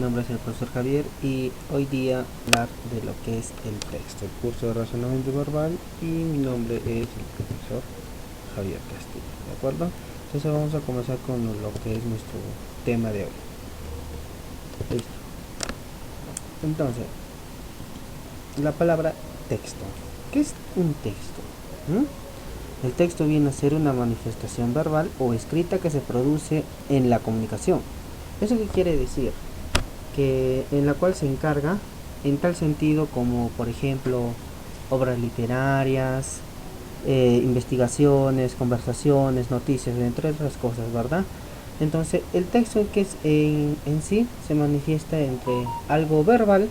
nombre es el profesor Javier y hoy día hablar de lo que es el texto, el curso de razonamiento verbal, y mi nombre es el profesor Javier Castillo, ¿de acuerdo? Entonces vamos a comenzar con lo que es nuestro tema de hoy. Listo. Entonces, la palabra texto. ¿Qué es un texto? El texto viene a ser una manifestación verbal o escrita que se produce en la comunicación. ¿Eso qué quiere decir? Que en la cual se encarga en tal sentido como por ejemplo obras literarias, investigaciones, conversaciones, noticias, entre otras cosas, ¿verdad? Entonces el texto que es en sí se manifiesta entre algo verbal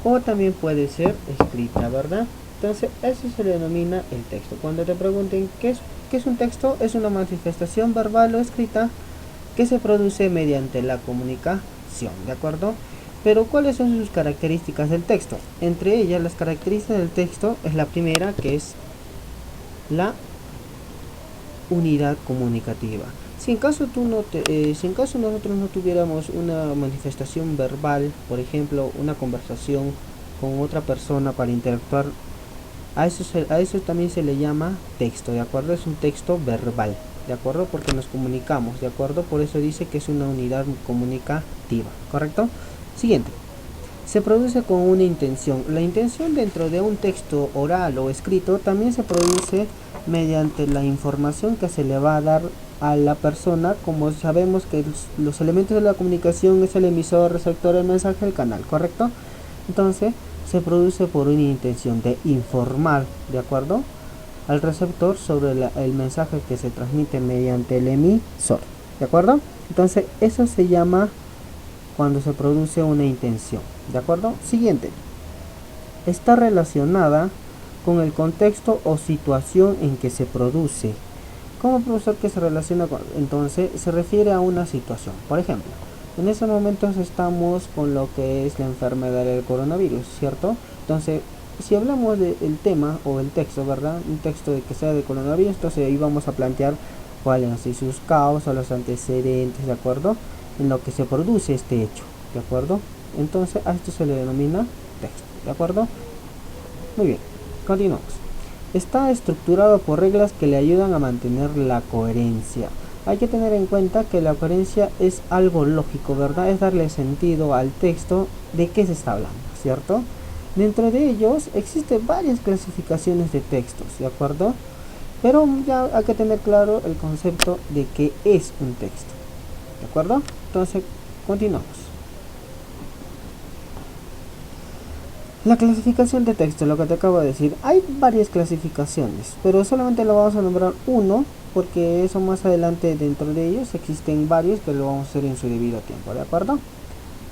o también puede ser escrita, ¿verdad? Entonces eso se le denomina el texto. Cuando te pregunten qué es un texto, es una manifestación verbal o escrita que se produce mediante la comunicación, ¿de acuerdo? Pero ¿cuáles son sus características del texto? Entre ellas, las características del texto es la primera, que es la unidad comunicativa. Si en caso nosotros no tuviéramos una manifestación verbal, por ejemplo, una conversación con otra persona para interactuar, a eso también se le llama texto, ¿de acuerdo? Es un texto verbal, ¿de acuerdo? Porque nos comunicamos, ¿de acuerdo? Por eso dice que es una unidad comunicativa, ¿correcto? Siguiente. Se produce con una intención. La intención dentro de un texto oral o escrito también se produce mediante la información que se le va a dar a la persona. Como sabemos que los elementos de la comunicación es el emisor, receptor, el mensaje, el canal, ¿correcto? Entonces se produce por una intención de informar, ¿de acuerdo?, al receptor sobre el mensaje que se transmite mediante el emisor, ¿de acuerdo? Entonces eso se llama cuando se produce una intención, ¿de acuerdo? Siguiente. Está relacionada con el contexto o situación en que se produce. ¿Cómo, profesor, que se relaciona con? Entonces se refiere a una situación. Por ejemplo, en estos momentos estamos con lo que es la enfermedad del coronavirus, ¿cierto? Entonces, si hablamos del tema o el texto, ¿verdad? Un texto de que sea de coronavirus, entonces ahí vamos a plantear cuáles son sus causas, los antecedentes, ¿de acuerdo?, en lo que se produce este hecho, ¿de acuerdo? Entonces a esto se le denomina texto, ¿de acuerdo? Muy bien, continuamos. Está estructurado por reglas que le ayudan a mantener la coherencia. Hay que tener en cuenta que la coherencia es algo lógico, ¿verdad? Es darle sentido al texto de qué se está hablando, ¿cierto? Dentro de ellos existen varias clasificaciones de textos, ¿de acuerdo? Pero ya hay que tener claro el concepto de qué es un texto, ¿de acuerdo? Entonces, continuamos. La clasificación de texto, lo que te acabo de decir, hay varias clasificaciones, pero solamente lo vamos a nombrar uno, porque eso más adelante dentro de ellos existen varios que lo vamos a hacer en su debido tiempo, ¿de acuerdo?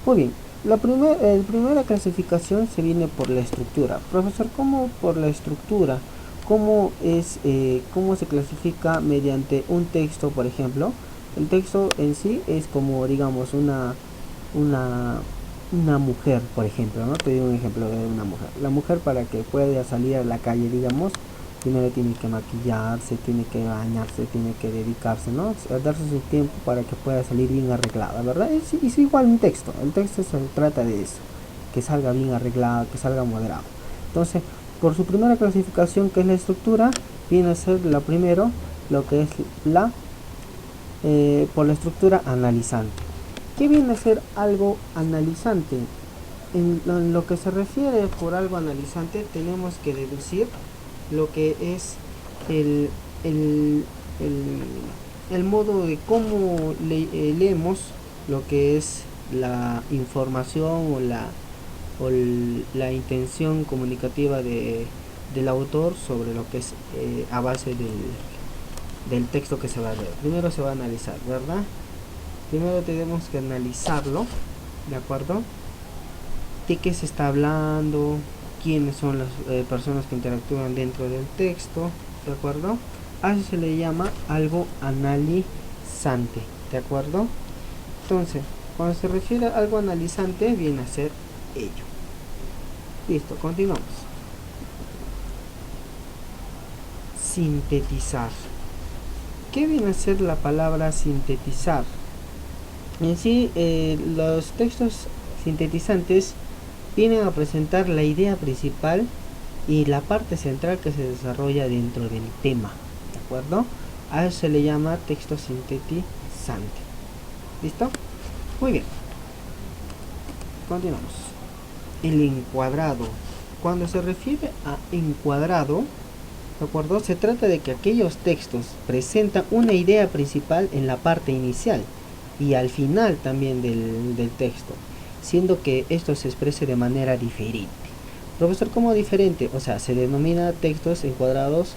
Muy bien, la primera clasificación se viene por la estructura. Profesor, ¿cómo por la estructura? ¿Cómo se clasifica mediante un texto, por ejemplo? El texto en sí es como, digamos, una mujer, por ejemplo, ¿no? Te digo un ejemplo de una mujer. La mujer, para que pueda salir a la calle, digamos, primero tiene que maquillarse, tiene que bañarse, tiene que dedicarse, ¿no?, a darse su tiempo para que pueda salir bien arreglada, ¿verdad? Es igual un texto. El texto se trata de eso, que salga bien arreglado, que salga moderado. Entonces, por su primera clasificación, que es la estructura, viene a ser lo primero, lo que es por la estructura analizante. ¿Qué viene a ser algo analizante? En lo que se refiere por algo analizante, tenemos que deducir lo que es el, el, el modo de cómo leemos lo que es la información o la intención comunicativa del autor sobre lo que es a base del texto que se va a leer. Primero se va a analizar, ¿verdad? Primero tenemos que analizarlo, ¿de acuerdo? De qué se está hablando, quiénes son las personas que interactúan dentro del texto, ¿de acuerdo? A eso se le llama algo analizante, ¿de acuerdo? Entonces, cuando se refiere a algo analizante, viene a ser ello. Listo, continuamos. Sintetizar. ¿Qué viene a ser la palabra sintetizar? En sí, los textos sintetizantes vienen a presentar la idea principal y la parte central que se desarrolla dentro del tema, ¿de acuerdo? A eso se le llama texto sintetizante. ¿Listo? Muy bien. Continuamos. El encuadrado. Cuando se refiere a encuadrado, ¿de acuerdo? Se trata de que aquellos textos presentan una idea principal en la parte inicial y al final también del texto, siendo que esto se exprese de manera diferente. Profesor, ¿cómo diferente? O sea, se denomina textos encuadrados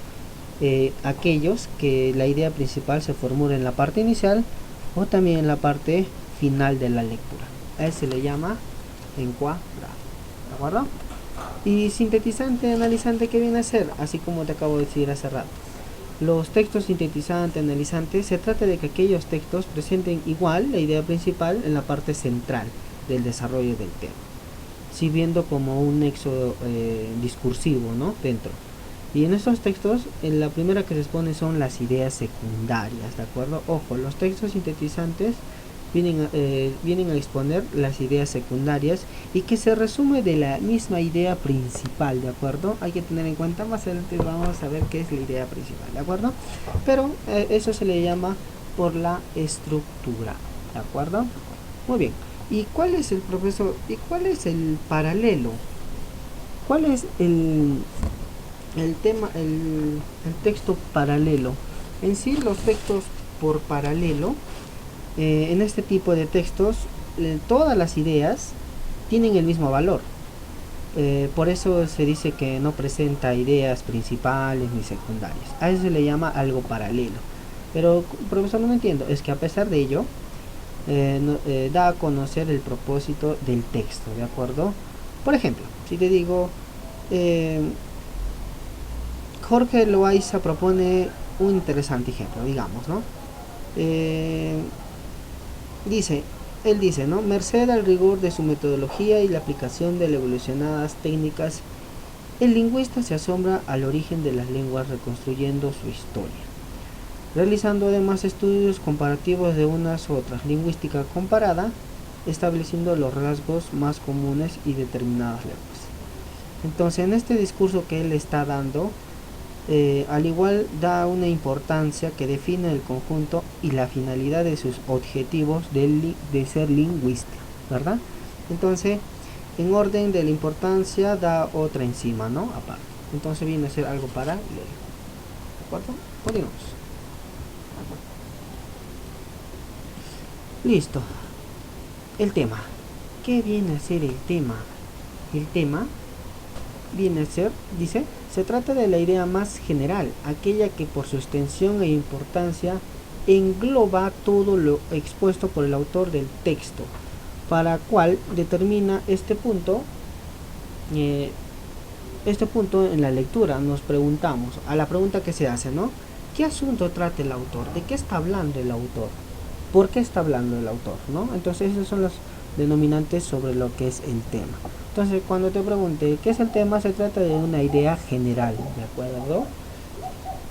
aquellos que la idea principal se formula en la parte inicial o también en la parte final de la lectura. A eso se le llama encuadrado, ¿de acuerdo? Y sintetizante, analizante, ¿qué viene a ser? Así como te acabo de decir hace rato. Los textos sintetizante, analizante, se trata de que aquellos textos presenten igual la idea principal en la parte central del desarrollo del tema, sirviendo como un nexo discursivo, ¿no? Dentro. Y en estos textos, la primera que se expone son las ideas secundarias, ¿de acuerdo? Ojo, los textos sintetizantes vienen a exponer las ideas secundarias y que se resume de la misma idea principal, ¿de acuerdo? Hay que tener en cuenta, más adelante vamos a ver qué es la idea principal, ¿de acuerdo? Pero eso se le llama por la estructura, ¿de acuerdo? Muy bien. ¿Y cuál es el profesor? ¿Y cuál es el paralelo? ¿Cuál es el tema, el texto paralelo? En sí, los textos por paralelo, en este tipo de textos, todas las ideas tienen el mismo valor. Por eso se dice que no presenta ideas principales ni secundarias. A eso se le llama algo paralelo. Pero, profesor, no entiendo. Es que a pesar de ello, da a conocer el propósito del texto, ¿de acuerdo? Por ejemplo, si te digo, Jorge Loaiza propone un interesante ejemplo, digamos, ¿no? Él dice, ¿no? Merced al rigor de su metodología y la aplicación de las evolucionadas técnicas, el lingüista se asombra al origen de las lenguas reconstruyendo su historia, realizando además estudios comparativos de unas u otras, lingüística comparada, estableciendo los rasgos más comunes y determinadas lenguas. Entonces, en este discurso que él está dando, al igual da una importancia que define el conjunto y la finalidad de sus objetivos de ser lingüista, ¿verdad? Entonces, en orden de la importancia da otra encima, ¿no? Aparte. Entonces viene a ser algo para leer. ¿De acuerdo? Continuamos. Listo. El tema. ¿Qué viene a ser el tema? El tema viene a ser, dice, se trata de la idea más general, aquella que por su extensión e importancia engloba todo lo expuesto por el autor del texto, para cual determina este punto en la lectura. Nos preguntamos, a la pregunta que se hace, ¿no? ¿Qué asunto trata el autor? ¿De qué está hablando el autor? ¿Por qué está hablando el autor? ¿No? Entonces esos son los denominantes sobre lo que es el tema. Entonces, cuando te pregunte qué es el tema, se trata de una idea general, ¿de acuerdo?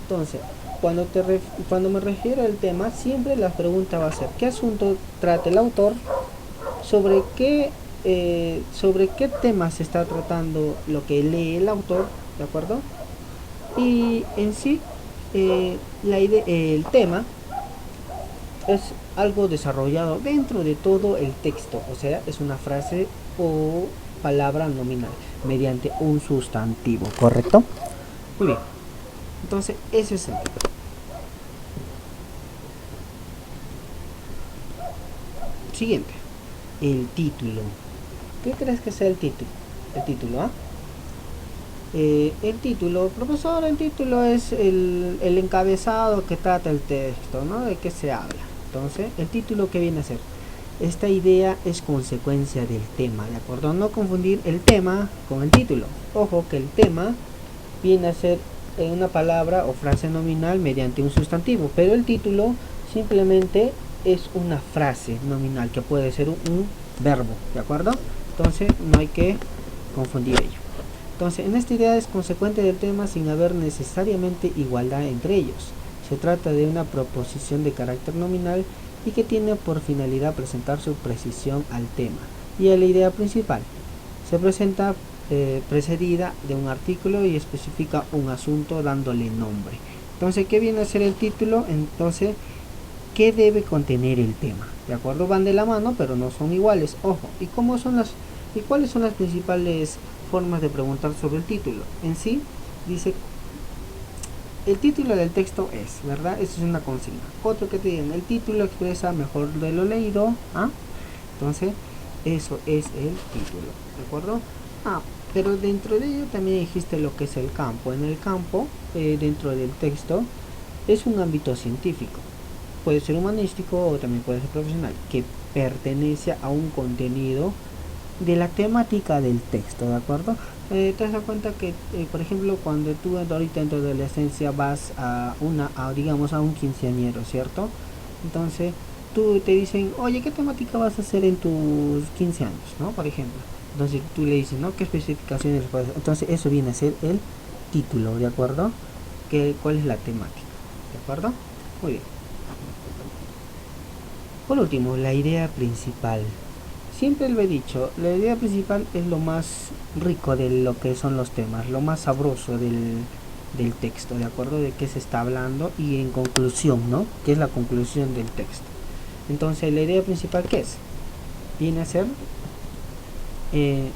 Entonces, cuando me refiero al tema, siempre la pregunta va a ser ¿qué asunto trata el autor? ¿Sobre qué tema se está tratando lo que lee el autor? ¿De acuerdo? Y en sí, el tema es algo desarrollado dentro de todo el texto, o sea, es una frase o palabra nominal mediante un sustantivo, ¿correcto? Muy bien. Entonces, ese es el tema. Siguiente. El título. ¿Qué crees que sea el título? El título, ¿ah? El título, profesor, el título es el encabezado que trata el texto, ¿no? ¿De qué se habla? Entonces, el título, ¿qué viene a ser? Esta idea es consecuencia del tema, ¿de acuerdo? No confundir el tema con el título. Ojo que el tema viene a ser una palabra o frase nominal mediante un sustantivo, pero el título simplemente es una frase nominal que puede ser un verbo, ¿de acuerdo? Entonces no hay que confundir ello. Entonces, en esta idea es consecuente del tema sin haber necesariamente igualdad entre ellos. Se trata de una proposición de carácter nominal y que tiene por finalidad presentar su precisión al tema, Y la idea principal se presenta precedida de un artículo y especifica un asunto dándole nombre. Entonces, ¿qué viene a ser el título? Entonces, ¿qué debe contener el tema? ¿De acuerdo? Van de la mano, pero no son iguales. Ojo, ¿y cuáles son las principales formas de preguntar sobre el título? En sí, dice, el título del texto es, ¿verdad? Eso es una consigna. Otro que te digan, el título expresa mejor de lo leído. Entonces, eso es el título, ¿de acuerdo? Pero dentro de ello también existe lo que es el campo. En el campo, dentro del texto, es un ámbito científico. Puede ser humanístico o también puede ser profesional, que pertenece a un contenido de la temática del texto, ¿de acuerdo? Te das cuenta que, por ejemplo, cuando tú ahorita en tu adolescencia vas digamos, a un quinceañero, ¿cierto? Entonces, tú te dicen, oye, ¿qué temática vas a hacer en tus 15 años, ¿no? Por ejemplo. Entonces tú le dices, ¿no? ¿Qué especificaciones puedes hacer? Entonces eso viene a ser el título, ¿de acuerdo? ¿Cuál es la temática? ¿De acuerdo? Muy bien. Por último, la idea principal. Siempre lo he dicho, la idea principal es lo más rico de lo que son los temas, lo más sabroso del texto, ¿de acuerdo? De qué se está hablando y en conclusión, ¿no? ¿Qué es la conclusión del texto? Entonces, la idea principal, ¿qué es? Viene a ser,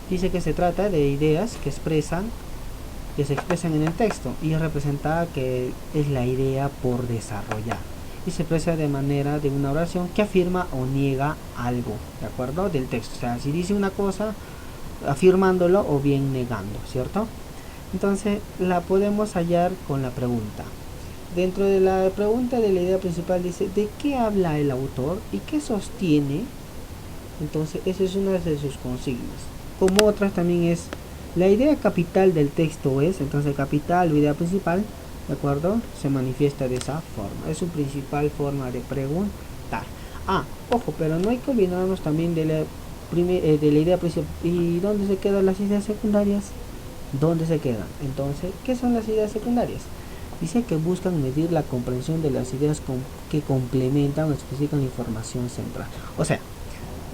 dice que se trata de ideas que se expresan en el texto y es representada que es la idea por desarrollar y se expresa de manera de una oración que afirma o niega algo, ¿de acuerdo? Del texto, o sea, si dice una cosa afirmándolo o bien negando, ¿cierto? Entonces la podemos hallar con la pregunta. Dentro de la pregunta de la idea principal dice, ¿de qué habla el autor y qué sostiene? Entonces esa es una de sus consignas. Como otras también es, la idea capital del texto es, entonces capital o idea principal, ¿de acuerdo? Se manifiesta de esa forma. Es su principal forma de preguntar. Ojo, pero no hay que olvidarnos también de la idea principal. ¿Y dónde se quedan las ideas secundarias? ¿Dónde se quedan? Entonces, ¿qué son las ideas secundarias? Dice que buscan medir la comprensión de las ideas que complementan o especifican la información central. O sea,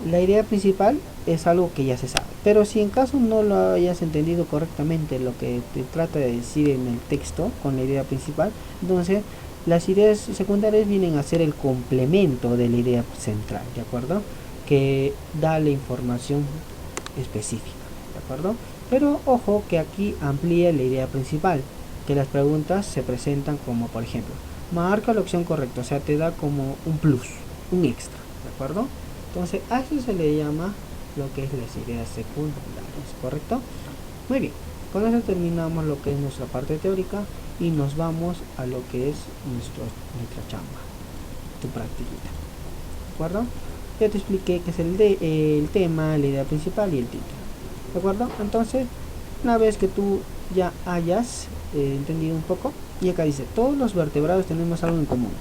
la idea principal es algo que ya se sabe, pero si en caso no lo hayas entendido correctamente lo que te trata de decir en el texto con la idea principal, entonces las ideas secundarias vienen a ser el complemento de la idea central, ¿de acuerdo? Que da la información específica, ¿de acuerdo? Pero ojo que aquí amplía la idea principal, que las preguntas se presentan como, por ejemplo, marca la opción correcta, o sea, te da como un plus, un extra, ¿de acuerdo? Entonces a eso se le llama lo que es las ideas secundarias, ¿correcto? Muy bien, con eso terminamos lo que es nuestra parte teórica y nos vamos a lo que es nuestra chamba, tu practiquita, ¿de acuerdo? Ya te expliqué qué es el tema, la idea principal y el título, ¿de acuerdo? Entonces, una vez que tú ya hayas entendido un poco, y acá dice, todos los vertebrados tenemos algo en común,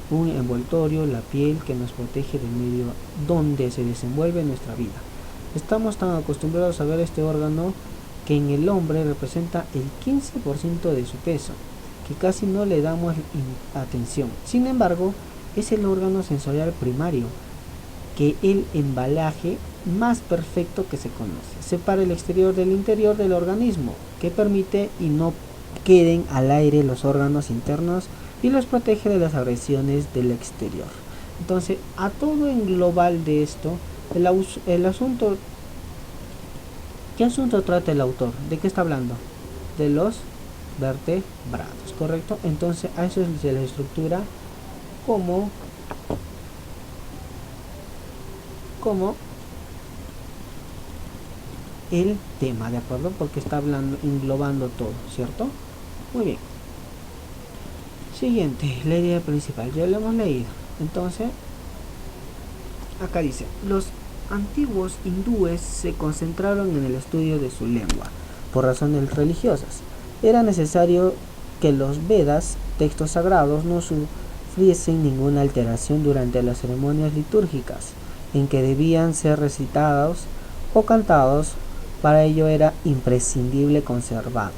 un envoltorio, la piel que nos protege del medio donde se desenvuelve nuestra vida. Estamos tan acostumbrados a ver este órgano que en el hombre representa el 15% de su peso, que casi no le damos atención. Sin embargo, es el órgano sensorial primario, que el embalaje más perfecto que se conoce. Separa el exterior del interior del organismo, que permite y no queden al aire los órganos internos y los protege de las agresiones del exterior. Entonces, a todo en global de esto, el asunto, ¿qué asunto trata el autor? ¿De qué está hablando? De los vertebrados, ¿correcto? Entonces, a eso se le estructura como el tema, ¿de acuerdo? Porque está hablando, englobando todo, ¿cierto? Muy bien. Siguiente, la idea principal, ya lo hemos leído. Entonces, acá dice, los antiguos hindúes se concentraron en el estudio de su lengua, por razones religiosas. Era necesario que los Vedas, textos sagrados, no sufriesen ninguna alteración durante las ceremonias litúrgicas, en que debían ser recitados o cantados. Para ello era imprescindible conservarlos,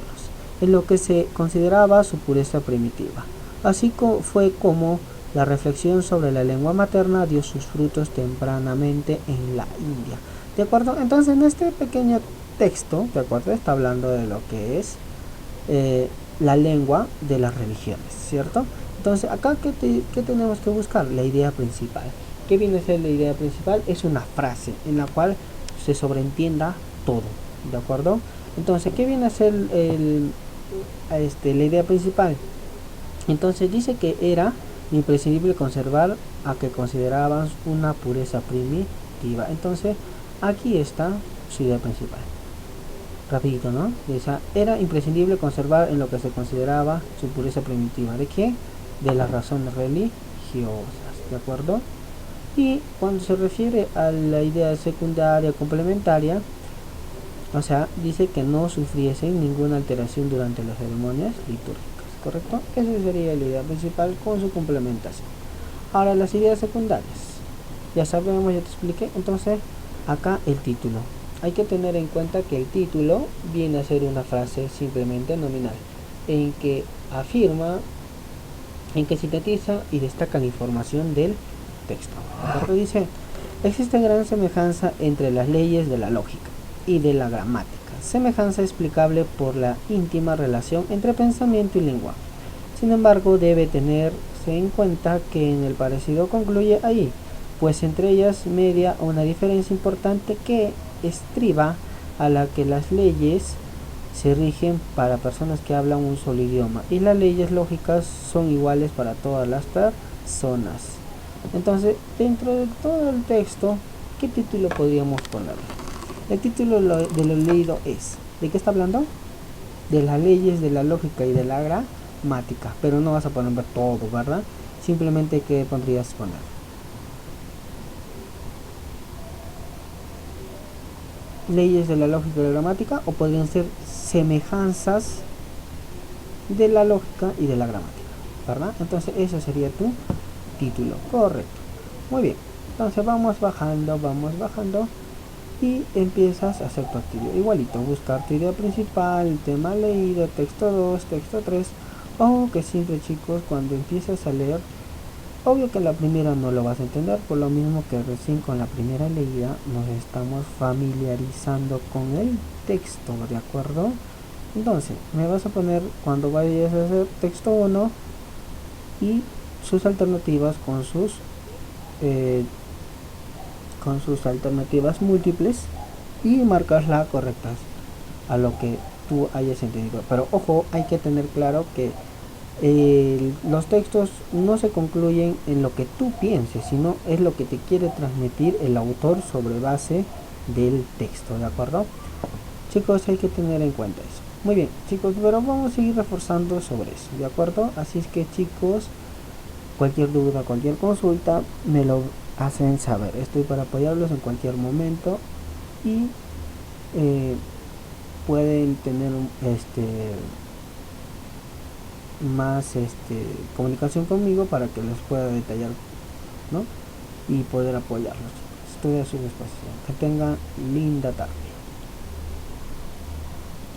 en lo que se consideraba su pureza primitiva. Así fue como la reflexión sobre la lengua materna dio sus frutos tempranamente en la India. ¿De acuerdo? Entonces en este pequeño texto, ¿de acuerdo? Está hablando de lo que es la lengua de las religiones, ¿cierto? Entonces acá, ¿qué tenemos que buscar? La idea principal. ¿Qué viene a ser la idea principal? Es una frase en la cual se sobreentienda todo, ¿de acuerdo? Entonces, ¿qué viene a ser la idea principal? Entonces dice que era imprescindible conservar a que consideraban una pureza primitiva. Entonces, aquí está su idea principal. Rapidito, ¿no? Era imprescindible conservar en lo que se consideraba su pureza primitiva. ¿De qué? De las razones religiosas, ¿de acuerdo? Y cuando se refiere a la idea secundaria complementaria, o sea, dice que no sufriesen ninguna alteración durante las ceremonias litúrgicas, ¿correcto? Esa sería la idea principal con su complementación. Ahora las ideas secundarias, ya sabemos, ya te expliqué. Entonces acá el título, hay que tener en cuenta que el título viene a ser una frase simplemente nominal, en que afirma, en que sintetiza y destaca la información del texto. Dice, existe gran semejanza entre las leyes de la lógica y de la gramática, semejanza explicable por la íntima relación entre pensamiento y lengua. Sin embargo, debe tenerse en cuenta que en el parecido concluye ahí, pues entre ellas media una diferencia importante que estriba a la que las leyes se rigen para personas que hablan un solo idioma y las leyes lógicas son iguales para todas las personas. Entonces, dentro de todo el texto, ¿qué título podríamos ponerle? El título de lo leído es, ¿de qué está hablando? De las leyes de la lógica y de la gramática, pero no vas a poner todo, ¿verdad? Simplemente, ¿qué podrías poner? Leyes de la lógica y la gramática, o podrían ser semejanzas de la lógica y de la gramática, ¿verdad? Entonces ese sería tu título, correcto. Muy bien, entonces vamos bajando y empiezas a hacer tu actividad. Igualito, buscar tu idea principal, tema leído, texto 2, texto 3. Ojo que siempre, chicos, cuando empiezas a leer, obvio que la primera no lo vas a entender, por lo mismo que recién con la primera leída nos estamos familiarizando con el texto, ¿de acuerdo? Entonces, me vas a poner cuando vayas a hacer texto 1 y sus alternativas con sus alternativas múltiples y marcar las correctas a lo que tú hayas entendido. Pero ojo, hay que tener claro que los textos no se concluyen en lo que tú pienses, sino es lo que te quiere transmitir el autor sobre base del texto, ¿de acuerdo? Chicos, hay que tener en cuenta eso. Muy bien, chicos, pero vamos a seguir reforzando sobre eso, ¿de acuerdo? Así es que, chicos, cualquier duda, cualquier consulta, me lo hacen saber. Estoy para apoyarlos en cualquier momento y pueden tener más comunicación conmigo para que les pueda detallar, ¿no? Y poder apoyarlos. Estoy a su disposición. Que tengan linda tarde.